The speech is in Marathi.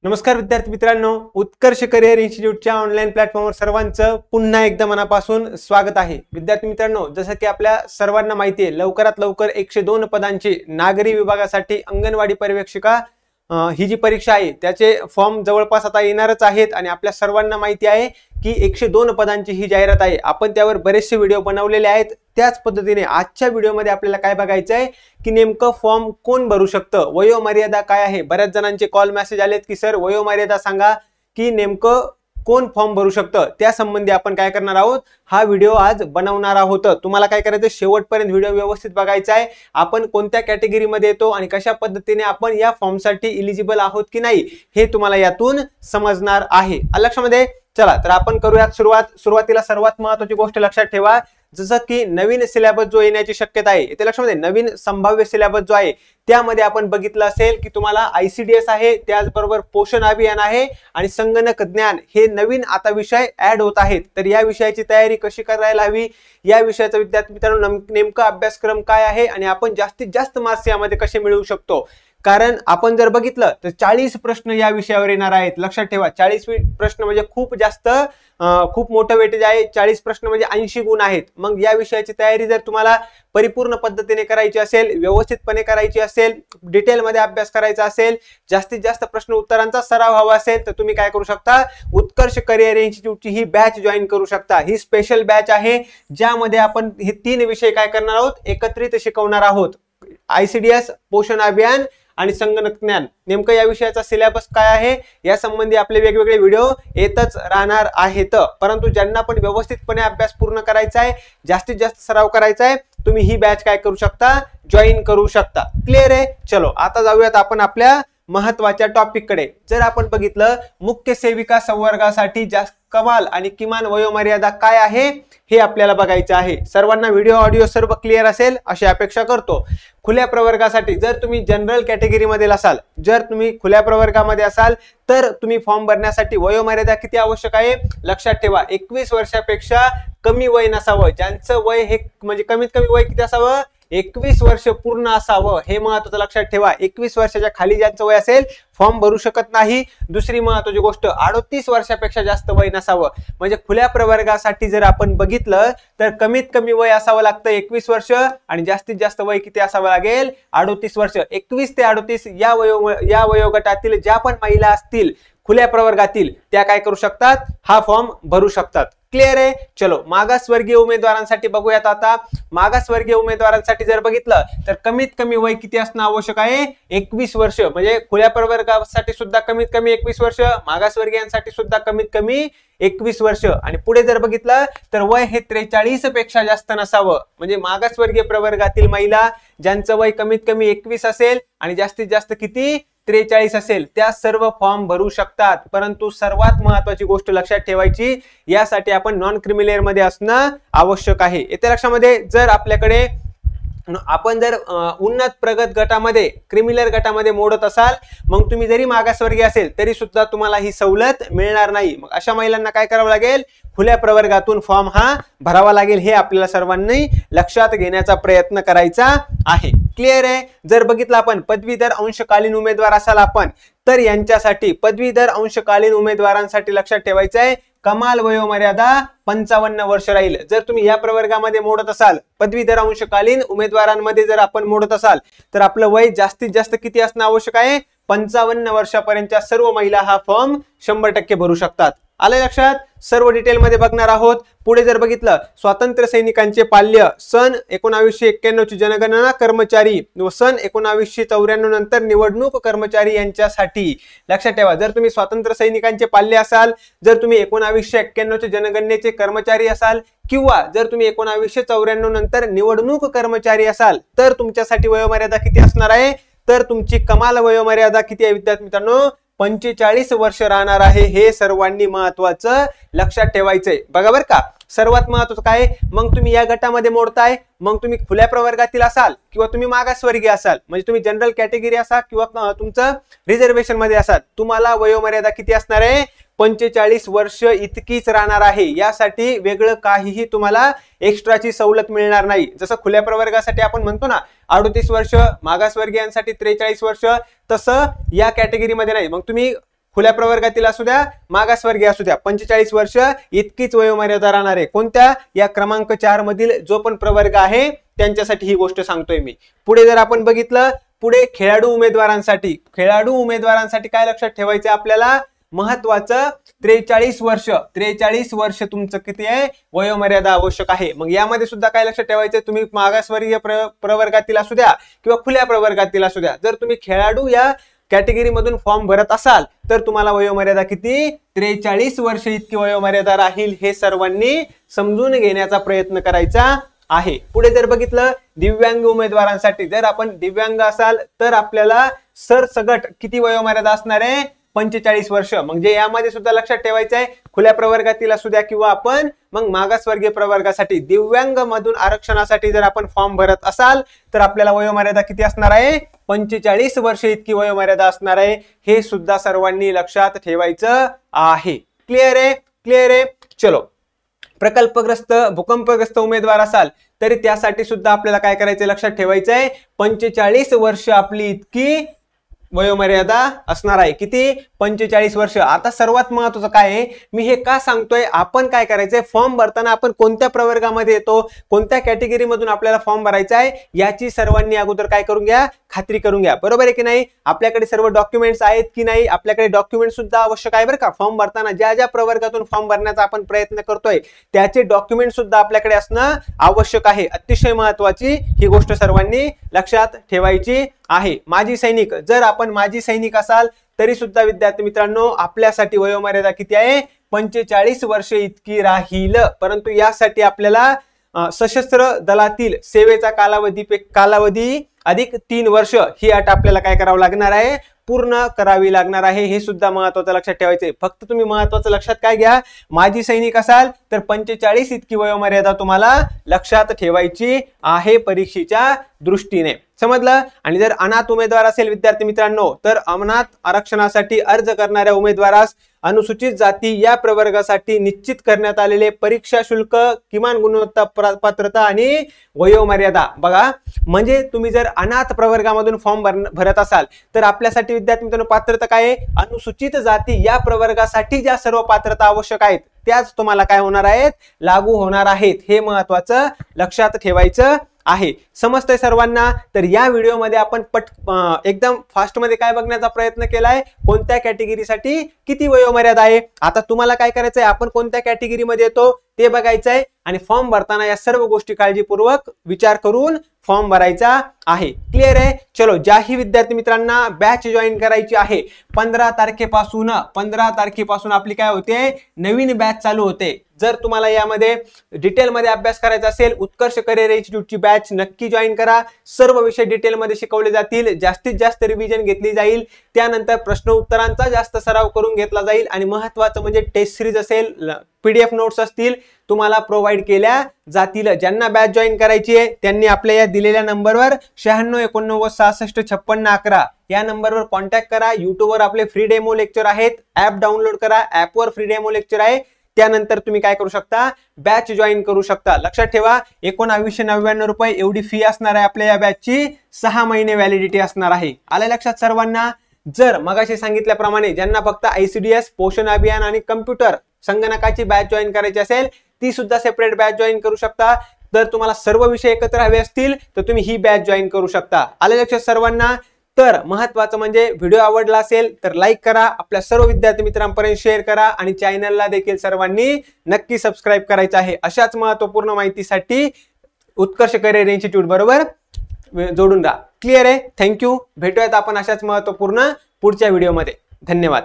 नमस्कार विद्यार्थी मित्रांनो, उत्कर्ष करिअर इन्स्टिट्यूटच्या ऑनलाईन प्लॅटफॉर्मवर सर्वांचं पुन्हा एकदा मनापासून स्वागत आहे। विद्यार्थी मित्रांनो, जसं की आपल्या सर्वांना माहिती आहे, लवकरात लवकर 102 पदांची नागरी विभागासाठी अंगणवाडी पर्यवेक्षिका ही जी परीक्षा आहे त्याचे फॉर्म जवळपास आता येणारच आहेत आणि आपल्या सर्वांना माहिती आहे की 102 पदांची ही जाहिरात आहे। आपण त्यावर बरेचसे व्हिडिओ बनवलेले आहेत। त्याच पद्धतीने आजच्या व्हिडिओमध्ये आपल्याला काय बघायचं आहे की नेमकं फॉर्म कोण भरू शकतं, वयोमर्यादा काय आहे। बऱ्याच जणांचे कॉल मेसेज आलेत की सर वयोमर्यादा सांगा की नेमकं कोण फॉर्म भरू शकतं, त्या संबंधी आपण काय करणार आहोत, हा व्हिडिओ आज बनवणार आहोत। तुम्हाला काय करायचं, शेवटपर्यंत व्हिडिओ व्यवस्थित बघायचा आहे। आपण कोणत्या कॅटेगरीमध्ये येतो आणि कशा पद्धतीने आपण या फॉर्मसाठी इलिजिबल आहोत की नाही हे तुम्हाला यातून समजणार आहे। लक्षामध्ये चला तर आपण करूयात सुरुवातीला सर्वात महत्त्वाची गोष्ट लक्षात ठेवा, जसं की नवीन सिलेबस जो येण्याची शक्यता आहे, इथे लक्षामध्ये नवीन संभाव्य सिलेबस जो आहे त्यामध्ये आपण बघितलं असेल की तुम्हाला ICDS आहे, त्याचबरोबर पोषण अभियान आहे आणि संगणक ज्ञान हे नवीन आता विषय ऍड होत आहेत। तर या विषयाची तयारी कशी करायला हवी, या विषयाचा विद्यार्थी मित्रांनो नेमका अभ्यासक्रम काय आहे आणि आपण जास्तीत जास्त मार्क्स यामध्ये कसे मिळवू शकतो, कारण आपण जर बघितलं तर 40 प्रश्न या विषयावर येणार आहेत। लक्षात ठेवा, 40 प्रश्न म्हणजे खूप जास्त खूप मोठं वेटेज आहे। 40 प्रश्न म्हणजे 80 गुण आहेत। मग या विषयाची तयारी जर तुम्हाला परिपूर्ण पद्धतीने करायची असेल, व्यवस्थितपणे करायची असेल, डिटेल मध्ये अभ्यास करायचा असेल, जास्तीत जास्त प्रश्न उत्तरांचा सराव हवा असेल तर तुम्ही काय करू शकता, उत्कर्ष करिअर इन्स्टिट्यूटची ही बॅच जॉईन करू शकता। ही स्पेशल बॅच आहे ज्यामध्ये आपण हे 3 विषय काय करणार आहोत, एकत्रित शिकवणार आहोत। ICDS, पोषण अभियान आणि संगणक ज्ञान, नेमकं या विषयाचा सिलेबस काय आहे या संबंधी आपले वेगवेगळे व्हिडिओ येतच राहणार आहेत। परंतु ज्यांना पण व्यवस्थितपणे अभ्यास पूर्ण करायचा आहे, जास्तीत जास्त सराव करायचा आहे, तुम्ही ही बॅच काय करू शकता, जॉईन करू शकता। क्लिअर आहे। चलो आता जाऊयात आपण आपल्या महत्त्वाच्या टॉपिक कडे। जर आपण बघितलं मुख्य सेविका संवर्गासाठी कमाल आणि किमान वयोमर्यादा काय आहे हे आपल्याला बघायचं आहे। सर्वांना व्हिडिओ ऑडिओ सर्व क्लिअर असेल अशी अपेक्षा करतो। खुल्या प्रवर्गासाठी जर तुम्ही जनरल कॅटेगरीमध्ये असाल, जर तुम्ही खुल्या प्रवर्गामध्ये असाल तर तुम्ही फॉर्म भरण्यासाठी वयोमर्यादा किती आवश्यक आहे, लक्षात ठेवा 21 वर्षापेक्षा कमी वय नसावं। ज्यांचं वय हे म्हणजे कमीत कमी वय किती असावं, 21 वर्ष पूर्ण असावं, हे महत्त्वाचं लक्षात ठेवा। 21 वर्षाच्या खाली ज्यांचं वय असेल फॉर्म भरू शकत नाही। दुसरी महत्त्वाची गोष्ट, 38 वर्षापेक्षा जास्त वय नसावं। म्हणजे खुल्या प्रवर्गासाठी जर आपण बघितलं तर कमीत कमी वय असावं लागतं 21 वर्ष आणि जास्तीत जास्त वय किती असावं लागेल, 38 वर्ष। 21 ते 38 या वयोगटातील ज्या पण महिला असतील खुल्या प्रवर्गातील त्या काय करू शकतात, हा फॉर्म भरू शकतात। क्लिअर आहे। चलो मागासवर्गीय उमेदवारांसाठी बघूयात। आता मागासवर्गीय उमेदवारांसाठी जर बघितलं तर कमीत कमी वय किती असणं आवश्यक आहे, 21 वर्ष। म्हणजे खुल्या प्रवर्गासाठी सुद्धा कमीत कमी 21 वर्ष, मागासवर्गीयांसाठी सुद्धा कमीत कमी 21 वर्ष आणि पुढे जर बघितलं तर वय हे 43 पेक्षा जास्त नसावं। म्हणजे मागासवर्गीय प्रवर्गातील महिला ज्यांचं वय कमीत कमी 21 असेल आणि जास्तीत जास्त किती 43 असेल त्या सर्व फॉर्म भरू शकतात। परंतु सर्वात महत्त्वाची गोष्ट लक्षात ठेवायची, यासाठी आपण नॉन क्रिमिलेअर मध्ये असणं आवश्यक आहे। येत्या लक्षामध्ये जर आपल्याकडे आपण जर उन्नत प्रगत गटामध्ये क्रिमिलेअर गटामध्ये मोडत असाल, मग तुम्ही जरी मागासवर्गीय असेल तरी सुद्धा तुम्हाला ही सवलत मिळणार नाही। मग अशा महिलांना काय करावं लागेल, खुल्या प्रवर्गातून फॉर्म हा भरावा लागेल। हे आपल्याला सर्वांनी लक्षात घेण्याचा प्रयत्न करायचा आहे। क्लिअर आहे। जर बघितलं आपण पदवीधर अंशकालीन उमेदवार असाल आपण, तर यांच्यासाठी पदवीधर अंशकालीन उमेदवारांसाठी लक्षात ठेवायचं आहे कमाल वयोमर्यादा 55 वर्ष राहील। जर तुम्ही या प्रवर्गामध्ये मोडत असाल, पदवीधर अंशकालीन उमेदवारांमध्ये जर आपण मोडत असाल तर आपलं वय जास्तीत जास्त किती असणं आवश्यक आहे, 55 वर्षापर्यंतच्या सर्व महिला हा फॉर्म 100% भरू शकतात। आले लक्षात। सर्व डिटेल मध्ये बघणार आहोत। पुढे जर बघितलं स्वातंत्र्य सैनिकांचे पाल्य सन 1991 ची जनगणना कर्मचारी व सन 1994 नंतर निवडणूक कर्मचारी यांच्यासाठी लक्षात ठेवा, जर तुम्ही स्वातंत्र्य सैनिकांचे पाल्य असाल, जर तुम्ही 1991 चे जनगणनेचे कर्मचारी असाल किंवा जर तुम्ही 1994 नंतर निवडणूक कर्मचारी असाल तर तुमच्यासाठी वयोमर्यादा किती असणार आहे, तर तुमची कमाल वयोमर्यादा किती आहे विद्यार्थी मित्रांनो, 45 वर्ष राहणार आहे। हे सर्वांनी महत्त्वाचं लक्षात ठेवायचंय। बघा बरं का, सर्वात महत्त्वाचं काय, मग तुम्ही या गटामध्ये मोडताय, मग तुम्ही खुल्या प्रवर्गातील असाल किंवा तुम्ही मागासवर्गीय असाल, म्हणजे तुम्ही जनरल कॅटेगरी असाल किंवा तुमचं रिझर्वेशन मध्ये असाल, तुम्हाला वयोमर्यादा किती असणार आहे, 45 वर्ष इतकीच राहणार आहे। यासाठी वेगळं काहीही तुम्हाला एक्स्ट्राची सवलत मिळणार नाही। जसं खुल्या प्रवर्गासाठी आपण म्हणतो ना 38 वर्ष, मागासवर्गीयांसाठी 43 वर्ष, तसं या कॅटेगरीमध्ये नाही। मग तुम्ही खुल्या प्रवर्गातील असू द्या, मागासवर्गीय असू द्या, 45 वर्ष इतकीच वयोमर्यादा राहणार आहे. कोणत्या? या क्रमांक 4 मधील जो पण प्रवर्ग आहे त्यांच्यासाठी ही गोष्ट सांगतोय मी. पुढे जर आपण बघितलं, पुढे खेळाडू उमेदवारांसाठी काय लक्षात ठेवायचं आपल्याला? महत्वाचं 43 वर्ष तुमचं किती आहे? वयोमर्यादा आवश्यक आहे. मग यामध्ये सुद्धा काय लक्षात ठेवायचं? तुम्ही मागासवर्गीय प्रवर्गातील असू द्या किंवा खुल्या प्रवर्गातील असू द्या, जर तुम्ही खेळाडू या कॅटेगरी मधून फॉर्म भरत असाल तर तुम्हाला वयोमर्यादा किती? 43 वर्ष इतकी वयोमर्यादा राहील. हे सर्वांनी समजून घेण्याचा प्रयत्न करायचा आहे. पुढे जर बघितलं, दिव्यांग उमेदवारांसाठी, जर आपण दिव्यांग असाल तर आपल्याला सरसगट किती वयोमर्यादा असणार आहे? 45 वर्ष. म्हणजे यामध्ये सुद्धा लक्षात ठेवायचं आहे, खुल्या प्रवर्गातील असू द्या किंवा आपण मग मागासवर्गीय प्रवर्गासाठी दिव्यांग मधून आरक्षणासाठी जर आपण फॉर्म भरत असाल तर आपल्याला वयोमर्यादा किती असणार आहे? 45 वर्ष इतकी वयोमर्यादा असणार आहे. हे सुद्धा सर्वांनी लक्षात ठेवायचं आहे. क्लिअर आहे? चलो, प्रकल्पग्रस्त भूकंपग्रस्त उमेदवार असाल तरी त्यासाठी सुद्धा आपल्याला काय करायचं? लक्षात ठेवायचं आहे, 45 वर्ष आपली इतकी वयोमर्यादा असणार आहे. किती? 45 वर्ष. आता सर्वात महत्वाचं काय आहे, मी हे का सांगतोय? आपण काय करायचंय, फॉर्म भरताना आपण कोणत्या प्रवर्गामध्ये येतो, कोणत्या कॅटेगरी मधून आपल्याला फॉर्म भरायचा आहे याची सर्वांनी अगोदर काय करून घ्या? खात्री करून घ्या. बरोबर आहे की नाही? आपल्याकडे सर्व डॉक्युमेंट्स आहेत की नाही? आपल्याकडे डॉक्युमेंट सुद्धा आवश्यक आहे बरं का. फॉर्म भरताना ज्या प्रवर्गातून फॉर्म भरण्याचा आपण प्रयत्न करतोय त्याचे डॉक्युमेंट सुद्धा आपल्याकडे असणं आवश्यक आहे. अतिशय महत्वाची ही गोष्ट सर्वांनी लक्षात ठेवायची आहे. माजी सैनिक, जर आपण माजी सैनिक असाल तरी सुद्धा विद्यार्थी मित्रांनो आपल्यासाठी वयोमर्यादा किती आहे? 45 वर्ष इतकी राहील. परंतु यासाठी आपल्याला सशस्त्र दलातील सेवेचा कालावधी अधिक 3 वर्ष ही अट आपल्याला काय करावं लागणार आहे? पूर्ण करावी लागणार आहे. हे सुद्धा महत्वाचं लक्षात ठेवायचंय. फक्त तुम्ही महत्वाचं लक्षात काय घ्या, माजी सैनिक असाल तर 45 इतकी वयोमर्यादा तुम्हाला लक्षात ठेवायची आहे परीक्षेच्या दृष्टीने. समजलं? आणि जर अनाथ उमेदवार असेल विद्यार्थी मित्रांनो तर अनाथ आरक्षणासाठी अर्ज करणाऱ्या उमेदवारास अनुसूचित जाती या प्रवर्गासाठी निश्चित करण्यात आलेले परीक्षा शुल्क, किमान गुणवत्ता पात्रता आणि वयोमर्यादा. बघा, म्हणजे तुम्ही जर अनाथ प्रवर्गामधून फॉर्म भरत असाल तर आपल्यासाठी विद्यार्थी मित्रांनो पात्रता काय आहे? अनुसूचित जाती या प्रवर्गासाठी ज्या सर्व पात्रता आवश्यक आहेत त्याच तुम्हाला काय होणार आहेत? लागू होणार आहेत. हे महत्वाचं लक्षात ठेवायचं आहे. समजतंय सर्वांना? तर या व्हिडिओमध्ये आपण एकदम फास्ट मध्ये काय बघण्याचा प्रयत्न केलाय, कोणत्या कॅटेगरीसाठी किती वयोमर्यादा आहे. आता तुम्हाला काय करायचंय, आपण कोणत्या कॅटेगरी मध्ये येतो ते बघायचंय आणि फॉर्म भरताना या सर्व गोष्टी काळजीपूर्वक विचार करून फॉर्म भरायचा आहे. क्लिअर आहे? चलो, ज्याही विद्यार्थी मित्रांना बॅच जॉईन करायची आहे 15 तारखेपासून आपली काय होते? नवीन बॅच चालू होते. जर तुम्हाला यामध्ये डिटेलमध्ये अभ्यास करायचा असेल, उत्कर्ष करिअर इन्स्टिट्यूटची बॅच नक्की जॉईन करा. सर्व विषय डिटेलमध्ये शिकवले जातील, जास्तीत जास्त रिव्हिजन घेतली जाईल, त्यानंतर प्रश्न उत्तरांचा जास्त सराव करून घेतला जाईल आणि महत्वाचं म्हणजे टेस्ट सिरीज असेल, PDF नोट्स असतील तुम्हाला प्रोव्हाइड केल्या जातील. ज्यांना बॅच जॉईन करायची आहे त्यांनी आपल्या या दिलेल्या नंबरवर 96 89 66 56 11 या नंबरवर कॉन्टॅक्ट करा. युट्यूबवर आपले फ्री डेमो लेक्चर आहेत, ऍप डाउनलोड करा, ऍपवर फ्री डेमो लेक्चर आहे. त्यानंतर तुम्ही काय करू शकता? बॅच जॉईन करू शकता. लक्षात ठेवा, 1999 रुपये एवढी फी असणार आहे आपल्या या बॅचची. 6 महिने व्हॅलिडिटी असणार आहे. आलं लक्षात सर्वांना? जर मगाशी सांगितल्याप्रमाणे ज्यांना फक्त ICDS, पोषण अभियान आणि कम्प्युटर संगणकाची बॅच जॉईन करायची असेल ती सुद्धा सेपरेट बॅच जॉईन करू शकता. जर तुम्हाला सर्व विषय एकत्र हवे असतील तर तुम्ही ही बॅच जॉईन करू शकता. आलं लक्षात सर्वांना? तर महत्वाचं म्हणजे व्हिडिओ आवडला असेल तर लाईक करा, आपल्या सर्व विद्यार्थी मित्रांपर्यंत शेअर करा आणि चॅनलला देखील सर्वांनी नक्की सबस्क्राईब करायचं आहे. अशाच महत्वपूर्ण माहितीसाठी उत्कर्ष करिअर इन्स्टिट्यूट बरोबर जोडून राहा. क्लिअर आहे? थँक्यू. भेटूयात आपण अशाच महत्वपूर्ण पुढच्या व्हिडिओमध्ये. धन्यवाद.